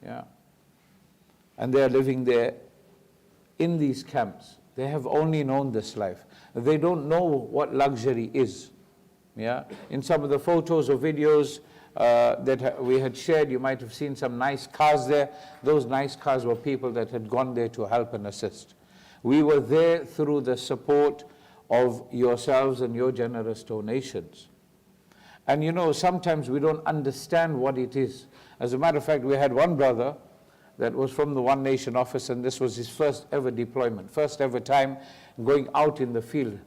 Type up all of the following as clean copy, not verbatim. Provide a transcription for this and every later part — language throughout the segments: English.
Yeah. And they are living there in these camps. They have only known this life. They don't know what luxury is. Yeah. In some of the photos or videos that we had shared, you might have seen some nice cars there. Those nice cars were people that had gone there to help and assist. We were there through the support of yourselves and your generous donations. And you know, sometimes we don't understand what it is. As a matter of fact, we had one brother that was from the One Nation office, and this was his first ever deployment, first ever time going out in the field.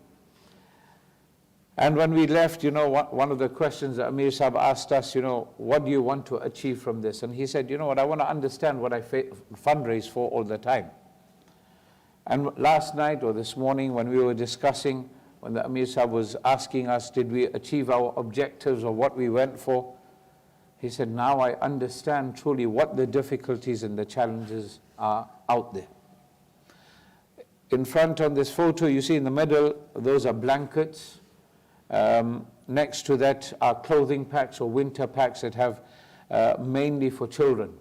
And when we left, you know, one of the questions that Amir Sahib asked us, you know, what do you want to achieve from this? And he said, you know what, I want to understand what I fundraise for all the time. And last night or this morning when we were discussing, when the Amir Sahib was asking us, did we achieve our objectives or what we went for? He said, now I understand truly what the difficulties and the challenges are out there. In front on this photo, you see in the middle, those are blankets. Next to that are clothing packs or winter packs that have mainly for children.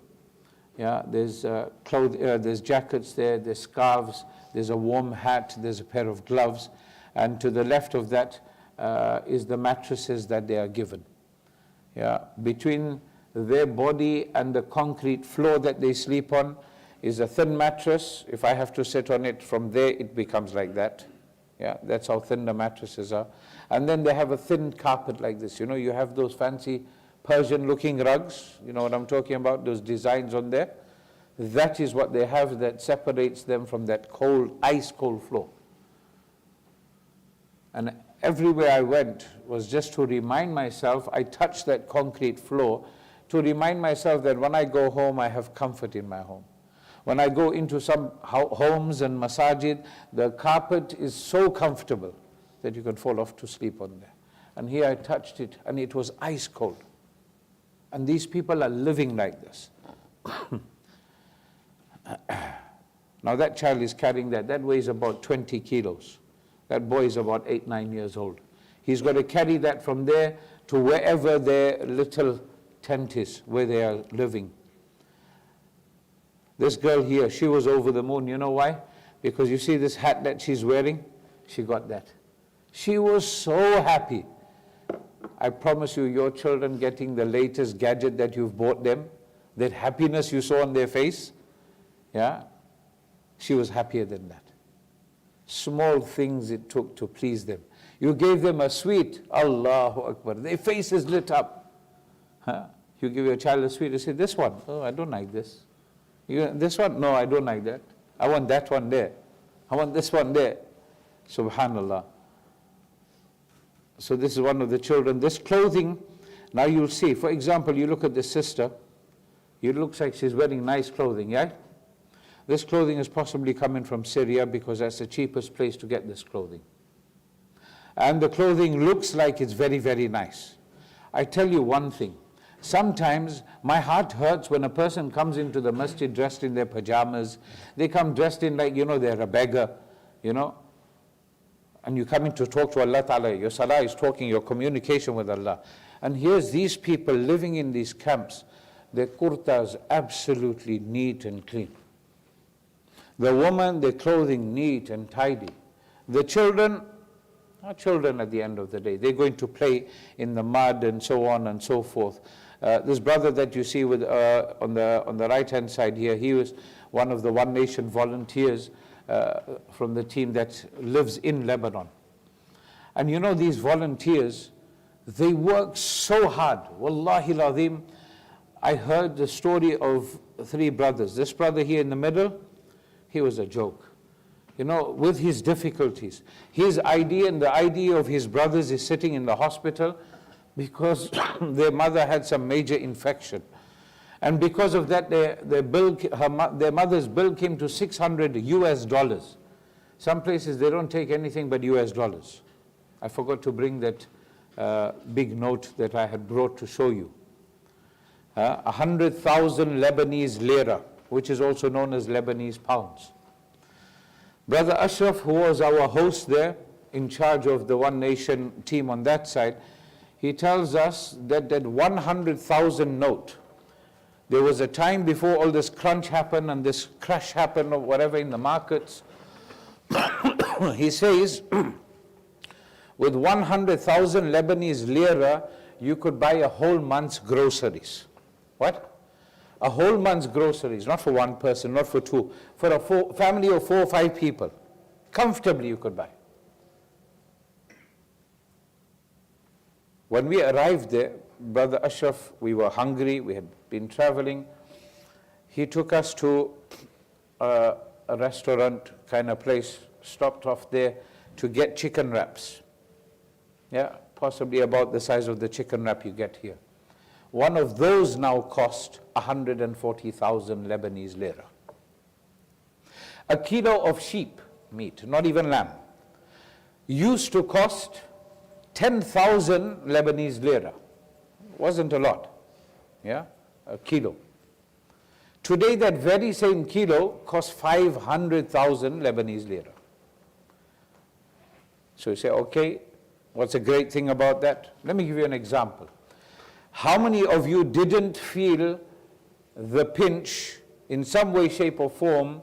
Yeah, there's there's jackets there, there's scarves, there's a warm hat, there's a pair of gloves, and to the left of that is the mattresses that they are given. Yeah, between their body and the concrete floor that they sleep on is a thin mattress. If I have to sit on it from there, it becomes like that. Yeah, that's how thin the mattresses are. And then they have a thin carpet like this. You know, you have those fancy Persian-looking rugs. You know what I'm talking about, those designs on there. That is what they have that separates them from that cold, ice-cold floor. And everywhere I went was just to remind myself, I touched that concrete floor, to remind myself that when I go home, I have comfort in my home. When I go into some homes and masajid, the carpet is so comfortable that you can fall off to sleep on there. And here I touched it, and it was ice cold. And these people are living like this. Now that child is carrying that. That weighs about 20 kilos. That boy is about 8, 9 years old. He's got to carry that from there to wherever their little tent is, where they are living. This girl here, she was over the moon. You know why? Because you see this hat that she's wearing? She got that. She was so happy. I promise you, your children getting the latest gadget that you've bought them, that happiness you saw on their face, yeah, she was happier than that. Small things it took to please them. You gave them a sweet, Allahu Akbar, their faces lit up. Huh? You give your child a sweet, you say, this one, oh, I don't like this. This one, no, I don't like that. I want that one there. I want this one there. Subhanallah. So this is one of the children. This clothing, now you'll see, for example, you look at this sister, it looks like she's wearing nice clothing, yeah? This clothing is possibly coming from Syria because that's the cheapest place to get this clothing. And the clothing looks like it's very, very nice. I tell you one thing, sometimes my heart hurts when a person comes into the masjid dressed in their pajamas. They come dressed in like, you know, they're a beggar, you know. And you come in to talk to Allah Ta'ala. Your salah is talking, your communication with Allah. And here's these people living in these camps. Their kurtas absolutely neat and clean. The woman, their clothing neat and tidy. The children are children at the end of the day. They're going to play in the mud and so on and so forth. This brother that you see with, on the right-hand side here, he was one of the One Nation volunteers from the team that lives in Lebanon. And you know, these volunteers, they work so hard. Wallahi al-Azim, I heard the story of 3 brothers. This brother here in the middle, he was a joke. You know, with his difficulties. His idea and the idea of his brothers is sitting in the hospital because their mother had some major infection. And because of that, their mother's bill came to $600 US. Some places they don't take anything but US dollars. I forgot to bring that big note that I had brought to show you. 100,000 Lebanese lira, which is also known as Lebanese pounds. Brother Ashraf, who was our host there, in charge of the One Nation team on that side, he tells us that that 100,000 note, There was a time before all this crunch happened and this crash happened or whatever in the markets. He says, with 100,000 Lebanese lira, you could buy a whole month's groceries. What? A whole month's groceries, not for one person, not for two, for a family of 4 or 5 people. Comfortably you could buy. When we arrived there, Brother Ashraf, we were hungry, we had been traveling. He took us to a restaurant kind of place, stopped off there to get chicken wraps. Yeah, possibly about the size of the chicken wrap you get here. One of those now cost 140,000 Lebanese lira. A kilo of sheep meat, not even lamb, used to cost 10,000 Lebanese lira. Wasn't a lot, yeah, a kilo. Today that very same kilo costs 500,000 Lebanese lira. So you say, okay, what's a great thing about that? Let me give you an example. How many of you didn't feel the pinch in some way, shape or form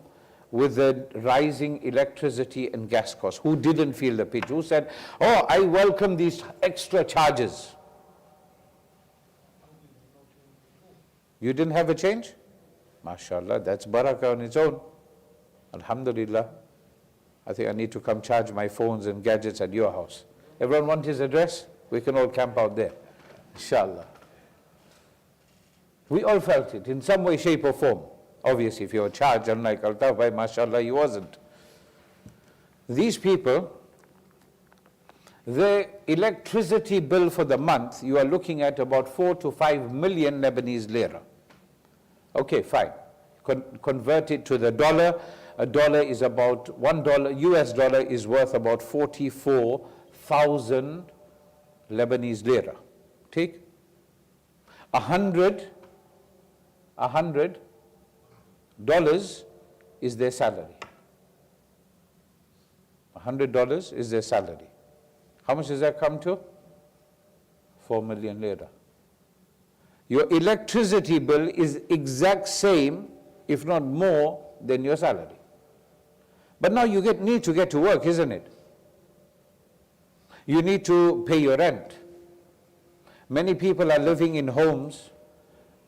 with the rising electricity and gas costs? Who didn't feel the pinch? Who said, oh, I welcome these extra charges? You didn't have a change? MashaAllah, that's barakah on its own. Alhamdulillah. I think I need to come charge my phones and gadgets at your house. Everyone want his address? We can all camp out there. Inshallah. We all felt it in some way, shape or form. Obviously, if you were charged, unlike Altaf Bhai, mashallah, he wasn't. These people, the electricity bill for the month, you are looking at about 4 to 5 million Lebanese lira. Okay, fine. Convert it to the dollar. A dollar is about $1, US dollar is worth about 44,000 Lebanese lira. Take $100 is their salary. $100 is their salary. How much does that come to? 4 million lira. Your electricity bill is exact same, if not more, than your salary. But now you need to get to work, isn't it? You need to pay your rent. Many people are living in homes.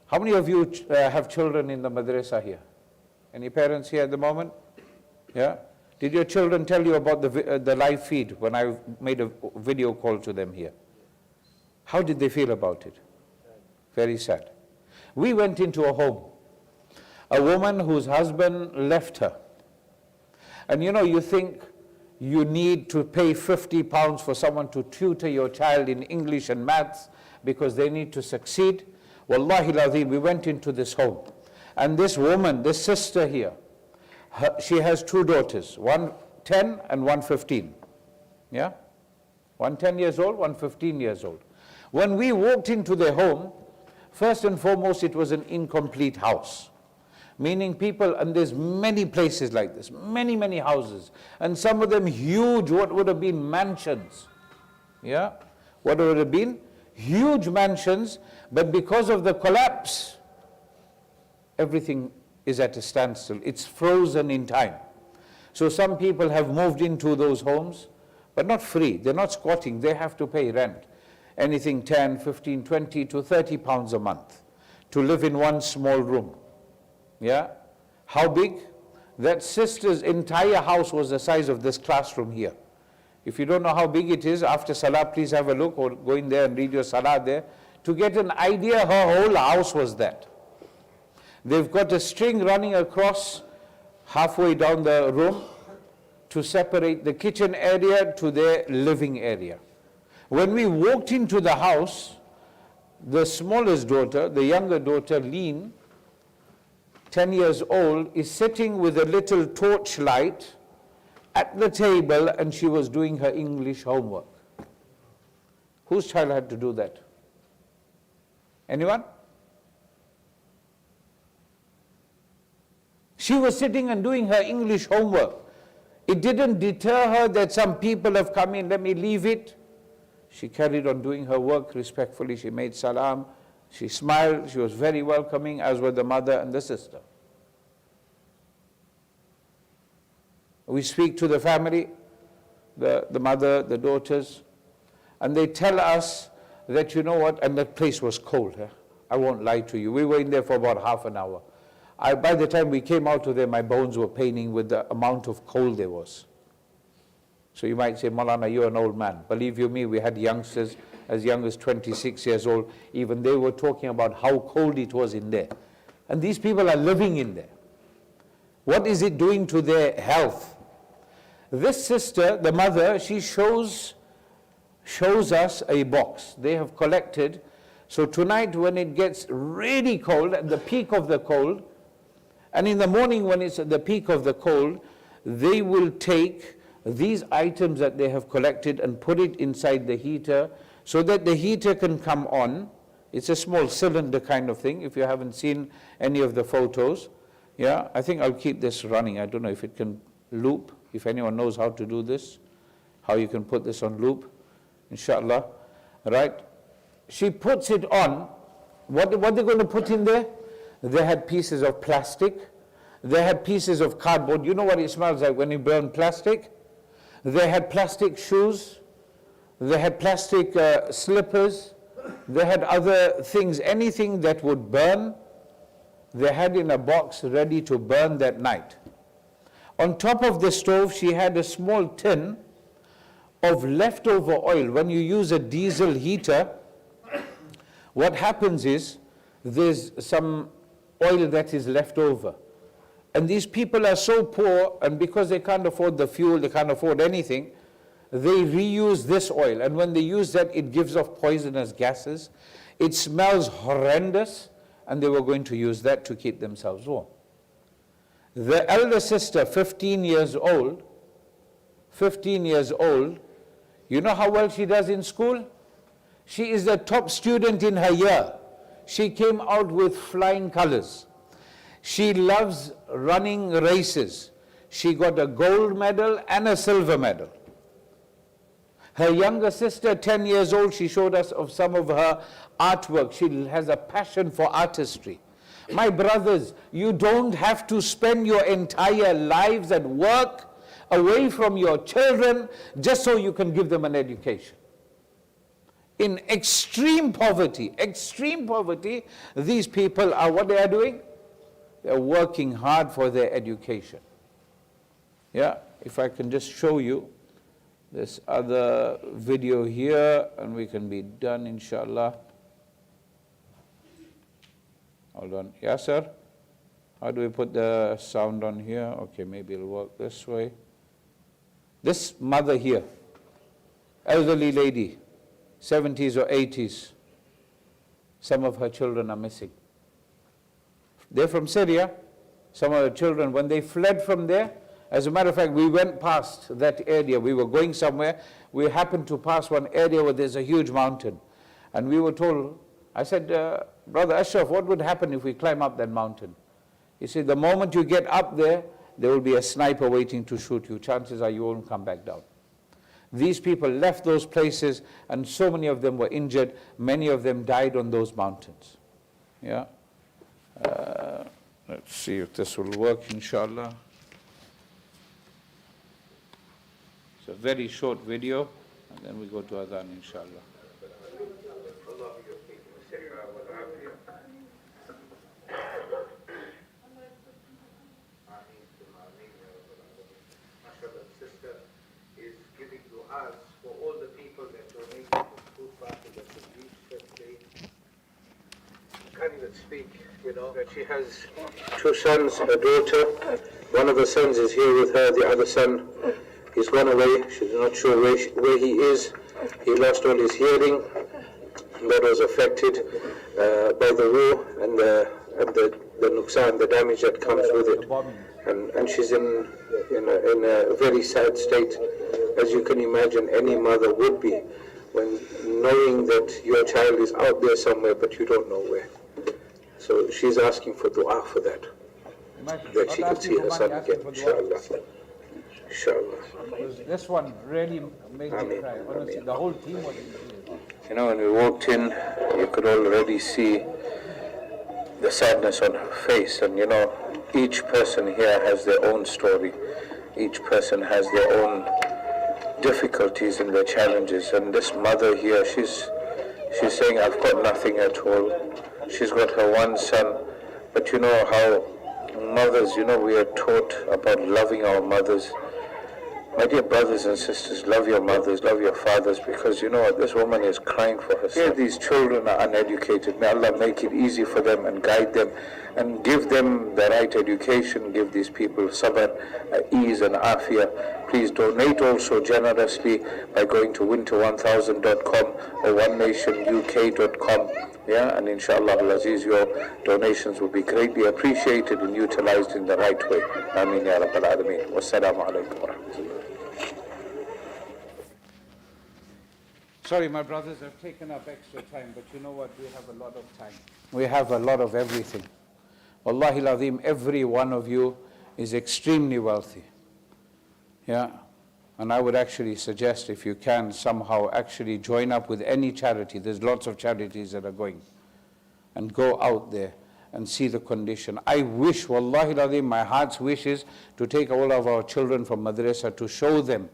How many of you have children in the madrasa here? Any parents here at the moment? Yeah? Did your children tell you about the live feed when I made a video call to them here? How did they feel about it? Very sad. We went into a home. A woman whose husband left her. And you know, you think you need to pay £50 for someone to tutor your child in English and maths because they need to succeed. Wallahi ladhim, we went into this home. And this woman, this sister here, she has 2 daughters, one 10 and one 15. Yeah? One 10 years old, one 15 years old. When we walked into their home, first and foremost, it was an incomplete house. Meaning people, and there's many places like this, many houses, and some of them huge, what would have been mansions. Yeah? What would have been? Huge mansions, but because of the collapse, everything is at a standstill. It's frozen in time. So some people have moved into those homes, but not free. They're not squatting. They have to pay rent. Anything 10, 15, 20 to 30 pounds a month to live in one small room. Yeah? How big? That sister's entire house was the size of this classroom here. If you don't know how big it is, after Salah, please have a look or go in there and read your Salah there. To get an idea, her whole house was that. They've got a string running across halfway down the room to separate the kitchen area to their living area. When we walked into the house, the smallest daughter, the younger daughter, Leen, 10 years old, is sitting with a little torchlight at the table and she was doing her English homework. Whose child had to do that? Anyone? She was sitting and doing her English homework. It didn't deter her that some people have come in, let me leave it. She carried on doing her work respectfully. She made salam, She smiled, she was very welcoming, as were the mother and the sister. We speak to the family, the mother, the daughters, and they tell us that, you know what, and that place was cold. I won't lie to you. We were in there for about half an hour. By the time we came out of there, my bones were paining with the amount of cold there was. So you might say, Moulana, you're an old man. Believe you me, we had youngsters as young as 26 years old. Even they were talking about how cold it was in there. And these people are living in there. What is it doing to their health? This sister, the mother, she shows us a box. They have collected. So tonight when it gets really cold, at the peak of the cold, and in the morning when it's at the peak of the cold, they will take these items that they have collected and put it inside the heater so that the heater can come on. It's a small cylinder kind of thing, if you haven't seen any of the photos. Yeah, I think I'll keep this running. I don't know if it can loop, if anyone knows how to do this, how you can put this on loop, inshallah. Right? She puts it on. What they're going to put in there? They had pieces of plastic. They had pieces of cardboard. You know what it smells like when you burn plastic? They had plastic shoes. They had plastic slippers. They had other things, anything that would burn, they had in a box ready to burn that night. On top of the stove, she had a small tin of leftover oil. When you use a diesel heater, what happens is there's some oil that is left over. And these people are so poor, and because they can't afford the fuel, they can't afford anything, they reuse this oil. And when they use that, it gives off poisonous gases. It smells horrendous, and they were going to use that to keep themselves warm. The elder sister, 15 years old, you know how well she does in school? She is the top student in her year. She came out with flying colors. She loves running races. She got a gold medal and a silver medal. Her younger sister, 10 years old, she showed us of some of her artwork. She has a passion for artistry. My brothers, you don't have to spend your entire lives at work, away from your children, just so you can give them an education. In extreme poverty, these people are, what they are doing? They're working hard for their education. Yeah, if I can just show you this other video here, and we can be done, inshallah. Hold on. Yeah, sir? How do we put the sound on here? Okay, maybe it'll work this way. This mother here, elderly lady, 70s or 80s, some of her children are missing. They're from Syria. Some of the children, when they fled from there, as a matter of fact, we went past that area. We were going somewhere. We happened to pass one area where there's a huge mountain. And we were told, I said, Brother Ashraf, what would happen if we climb up that mountain? He said, the moment you get up there, there will be a sniper waiting to shoot you. Chances are you won't come back down. These people left those places, and so many of them were injured. Many of them died on those mountains. Yeah. Let's see if this will work, inshallah. It's a very short video, and then we go to Adhan, inshallah. Sister is giving du'as for all the people that donate the food basket that was reached that day. Can't even speak, you know. That she has 2 sons, a daughter. One of the sons is here with her, the other son, he's gone away. She's not sure where he is. He lost all his hearing. That was affected by the war and the nuqsan, the damage that comes with it. And she's in a very sad state, as you can imagine any mother would be, when knowing that your child is out there somewhere but you don't know where. So she's asking for dua for that she can see her son again, inshallah. Inshallah. Because this one really made me Ameen. cry. Honestly, the whole team was in tears. You know, when we walked in, you could already see the sadness on her face. And you know, each person here has their own story. Each person has their own difficulties and their challenges. And this mother here, she's saying, I've got nothing at all. She's got her one son. But you know how mothers, you know, we are taught about loving our mothers. My dear brothers and sisters, love your mothers, love your fathers, because you know what, this woman is crying for her son. These children are uneducated. May Allah make it easy for them and guide them and give them the right education, give these people sabr, ease and afiyah. Please donate also generously by going to winter1000.com or onenationuk.com. Yeah, and inshallah al-Aziz, your donations will be greatly appreciated and utilized in the right way. Ameen ya Rabbal Alameen. Wassalamu alaikum wa rahmatullah. Sorry, my brothers, I've taken up extra time, but you know what? We have a lot of time. We have a lot of everything. Wallahi al-Azim, every one of you is extremely wealthy. Yeah? And I would actually suggest, if you can, somehow actually join up with any charity. There's lots of charities that are going. And go out there and see the condition. I wish, Wallahi al-Azim, my heart's wish is to take all of our children from madrasa to show them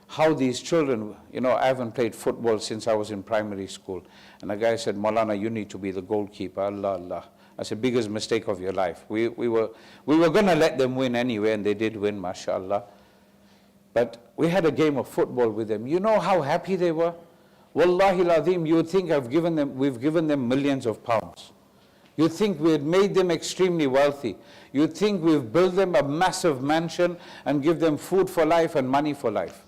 how these children, you know, I haven't played football since I was in primary school. And a guy said, Moulana, you need to be the goalkeeper. Allah, Allah. That's the biggest mistake of your life. We were going to let them win anyway, and they did win, mashallah. But we had a game of football with them. You know how happy they were? Wallahi al-Azim, you would think we've given them millions of pounds. You'd think we had made them extremely wealthy. You'd think we've built them a massive mansion and give them food for life and money for life.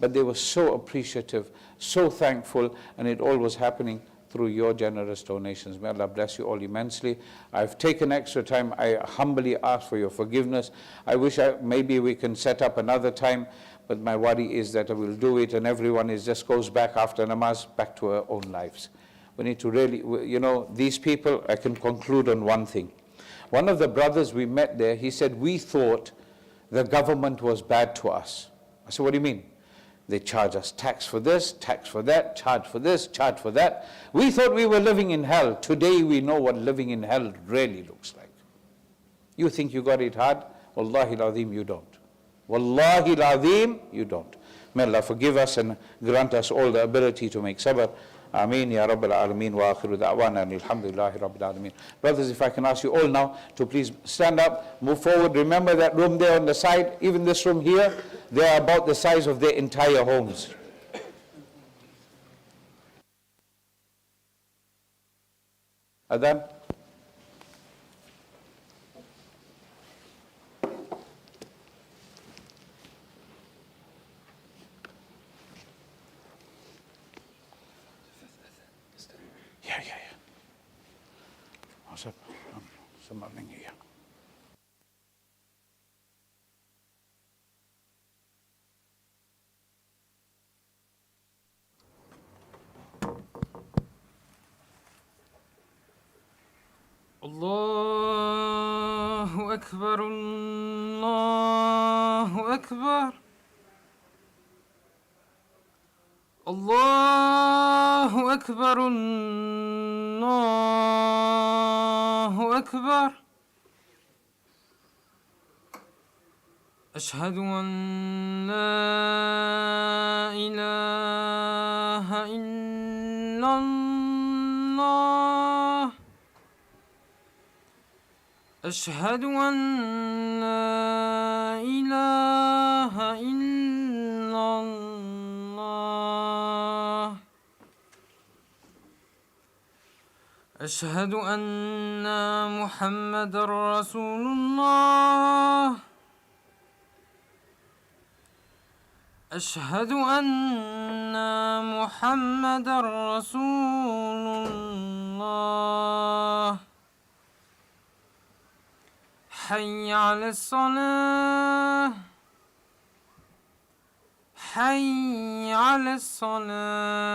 But they were so appreciative, so thankful, and it all was happening through your generous donations. May Allah bless you all immensely. I've taken extra time. I humbly ask for your forgiveness. I wish maybe we can set up another time, but my worry is that I will do it and everyone just goes back after namaz, back to our own lives. We need to really, you know, these people, I can conclude on one thing. One of the brothers we met there, he said, we thought the government was bad to us. I said, what do you mean? They charge us tax for this, tax for that, charge for this, charge for that. We thought we were living in hell. Today we know what living in hell really looks like. You think you got it hard? Wallahi al-Azim, you don't. Wallahi al-Azim, you don't. May Allah forgive us and grant us all the ability to make sabr. Ameen ya Rabbil Alameen wa akhiru da'wana and alhamdulillahi Rabbil Alameen. Brothers, if I can ask you all now to please stand up, move forward. Remember that room there on the side, even this room here, they are about the size of their entire homes. Adhan? Yeah. What's up? Something here. Allahu Akbar, Allahu Akbar. Allahu Akbar, Allahu Akbar. أشهد أن لا إله إلا الله. أشهد أن لا إله إلا الله. أشهد أن محمد رسول الله. أشهد أن محمد رسول الله. حي على الصلاة. حي على الصلاة.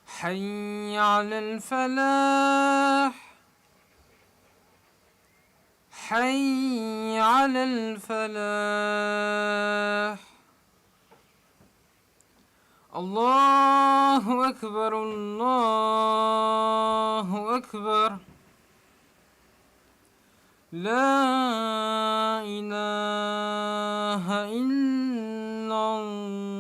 حي على الفلاح. حي على الفلاح الله أكبر الله أكبر لا إله إلا الله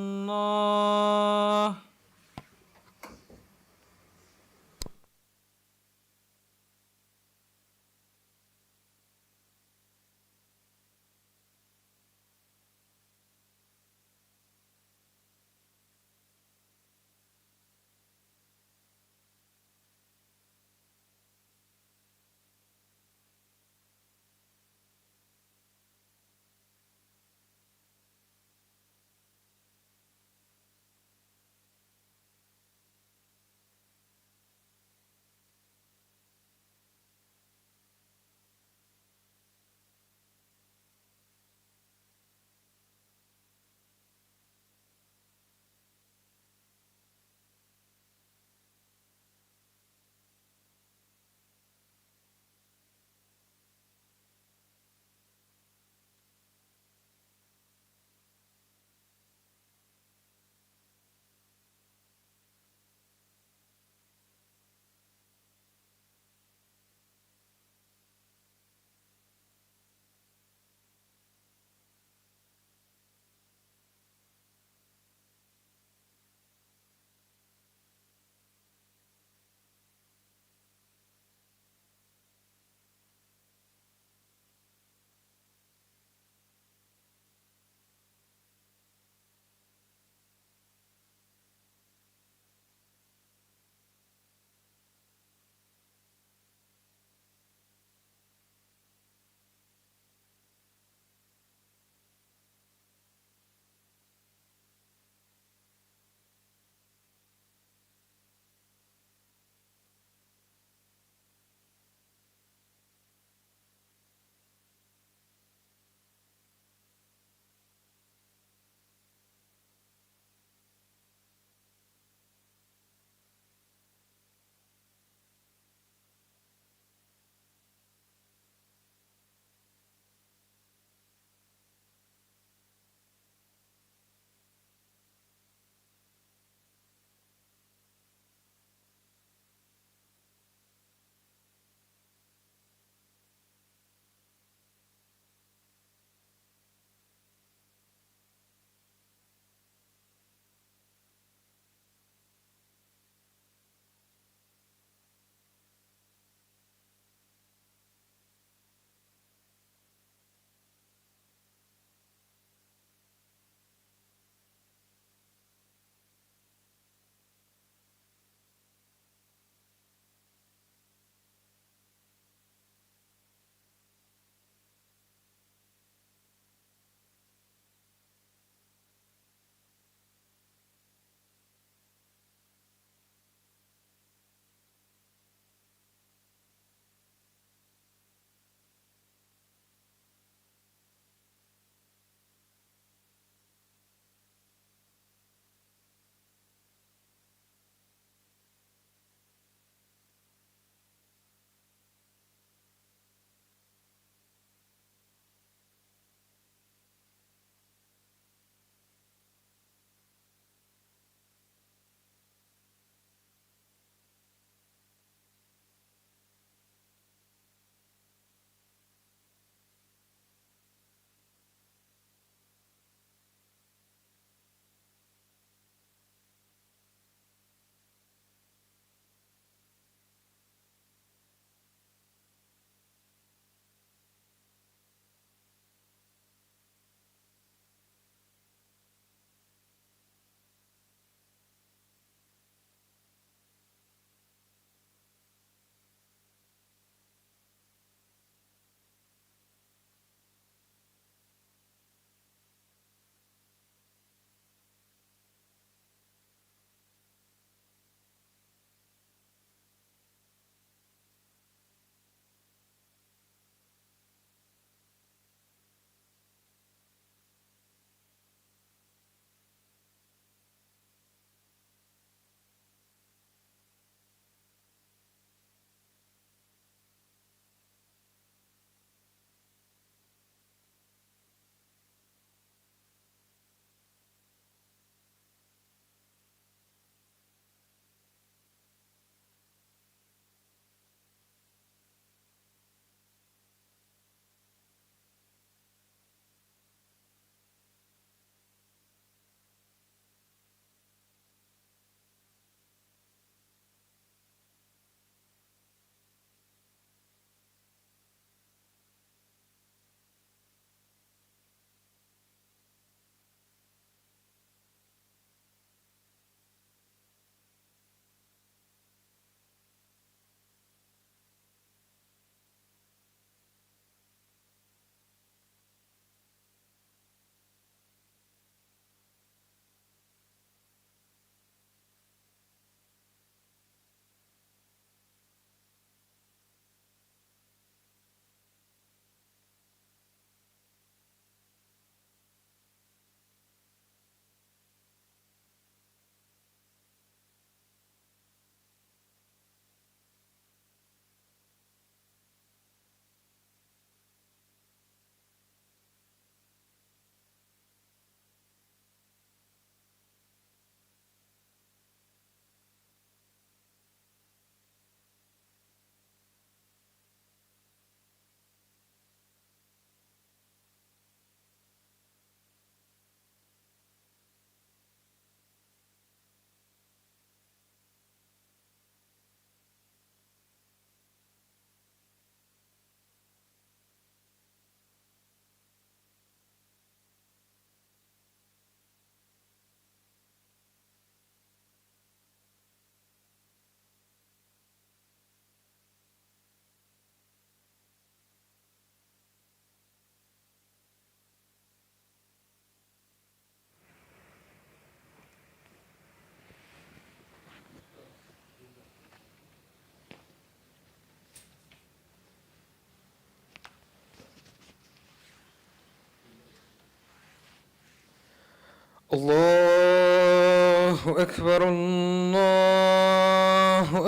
الله أكبر الله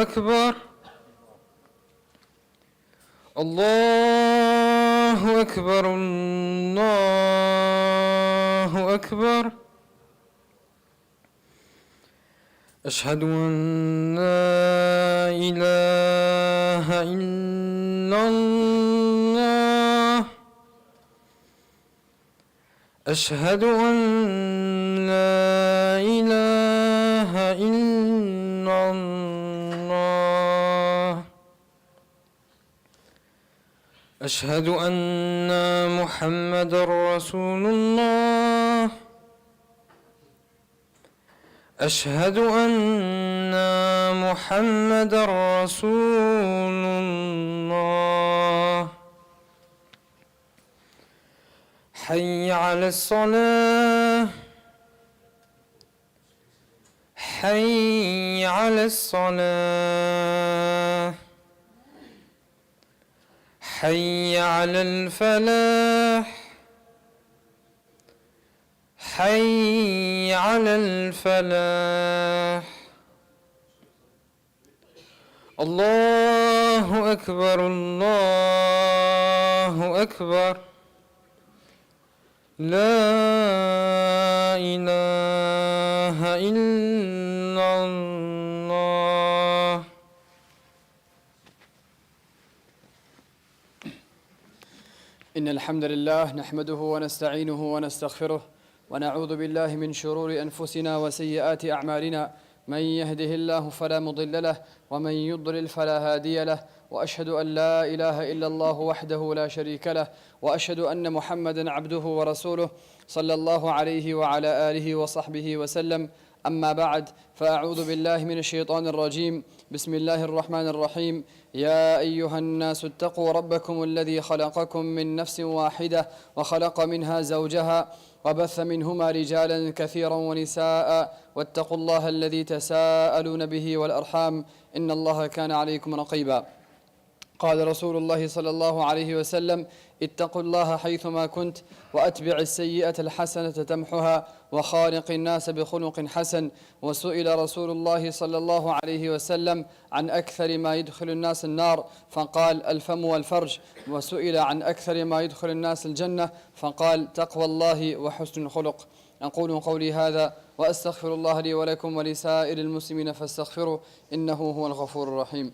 أكبر الله أكبر الله أكبر أشهد أن لا إله إلا الله أشهد أن لا إله إلا الله أشهد أن محمدًا رسول الله أشهد أن محمدًا رسول الله حي على الصلاة حي على الصلاة حي على الفلاح حي على الفلاح الله أكبر الله أكبر لا إله إلا الله إن الحمد لله نحمده ونستعينه ونستغفره ونعوذ بالله من شرور أنفسنا وسيئات أعمالنا من يهده الله فلا مضل له ومن يضلل فلا هادي له وأشهد أن لا إله إلا الله وحده لا شريك له وأشهد أن محمدًا عبده ورسوله صلى الله عليه وعلى آله وصحبه وسلم أما بعد فأعوذ بالله من الشيطان الرجيم بسم الله الرحمن الرحيم يا أيها الناس اتقوا ربكم الذي خلقكم من نفس واحدة وخلق منها زوجها وبث منهما رجالا كثيرا ونساء واتقوا الله الذي تساءلون به والأرحام إن الله كان عليكم رقيبا قال رسول الله صلى الله عليه وسلم اتقوا الله حيثما كنت وأتبع السيئة الحسنة تمحها وخالق الناس بخلق حسن وسئل رسول الله صلى الله عليه وسلم عن أكثر ما يدخل الناس النار فقال الفم والفرج وسئل عن أكثر ما يدخل الناس الجنة فقال تقوى الله وحسن الخلق أقول قولي هذا وأستغفر الله لي ولكم ولسائر المسلمين فاستغفروا إنه هو الغفور الرحيم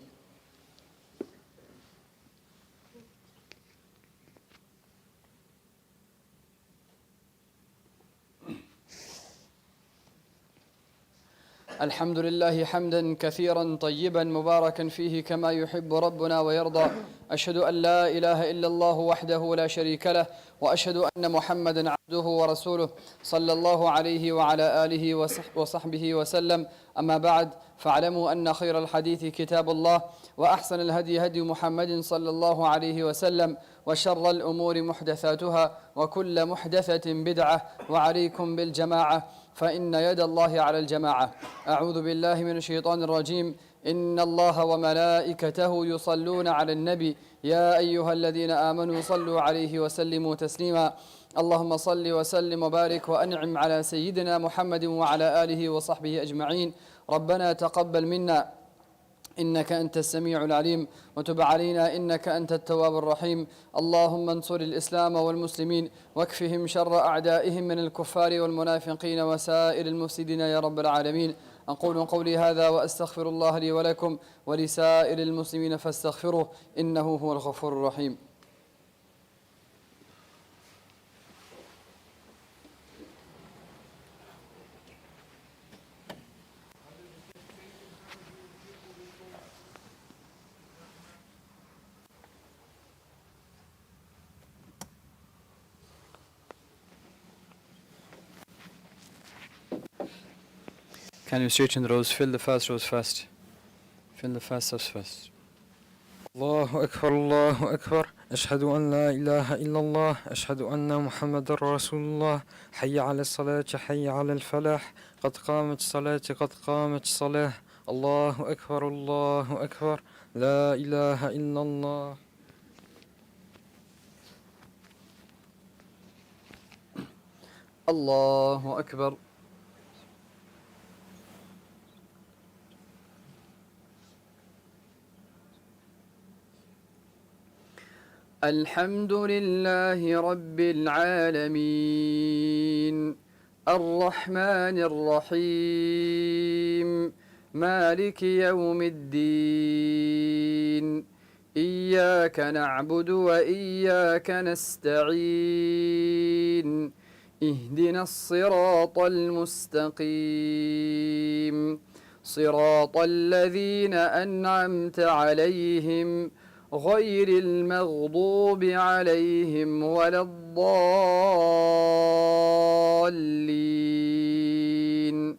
الحمد لله حمدا كثيرا طيبا مباركا فيه كما يحب ربنا ويرضى أشهد أن لا إله إلا الله وحده لا شريك له وأشهد أن محمدا عبده ورسوله صلى الله عليه وعلى آله وصحبه وسلم أما بعد فاعلموا أن خير الحديث كتاب الله وأحسن الهدي هدي محمد صلى الله عليه وسلم وشر الأمور محدثاتها وكل محدثة بدعة وعليكم بالجماعة فإن يد الله على الجماعة أعوذ بالله من الشيطان الرجيم إن الله وملائكته يصلون على النبي يا أيها الذين آمنوا صلوا عليه وسلموا تسليما اللهم صل وسلم وبارك وأنعم على سيدنا محمد وعلى آله وصحبه أجمعين ربنا تقبل منا إنك أنت السميع العليم وتب علينا إنك أنت التواب الرحيم اللهم انصر الإسلام والمسلمين واكفهم شر أعدائهم من الكفار والمنافقين وسائر المفسدين يا رب العالمين أقول قولي هذا وأستغفر الله لي ولكم ولسائر المسلمين فاستغفروه إنه هو الغفور الرحيم Can you straighten the rows? Fill the fast rows fast. Fill the fast rows fast. الله أكبر الله أكبر أشهد أن لا إله إلا الله أشهد أن محمد رسول الله حي على الصلاة حي على الفلاح قد قامت الصلاة قد قامت الصلاة الله أكبر الله أكبر لا إله إلا الله الله أكبر الحمد لله رب العالمين الرحمن الرحيم مالك يوم الدين إياك نعبد وإياك نستعين اهدنا الصراط المستقيم صراط الذين أنعمت عليهم غير المغضوب عليهم ولا الضالين.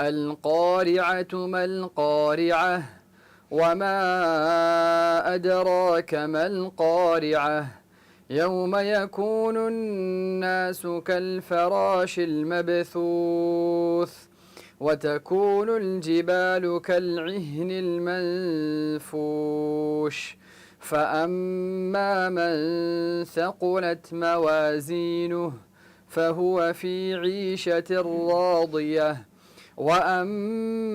القارعة ما القارعة وما أدراك ما القارعة يوم يكون الناس كالفراش المبثوث وتكون الجبال كالعهن المنفوش فأما من ثقلت موازينه فهو في عيشة راضية وأما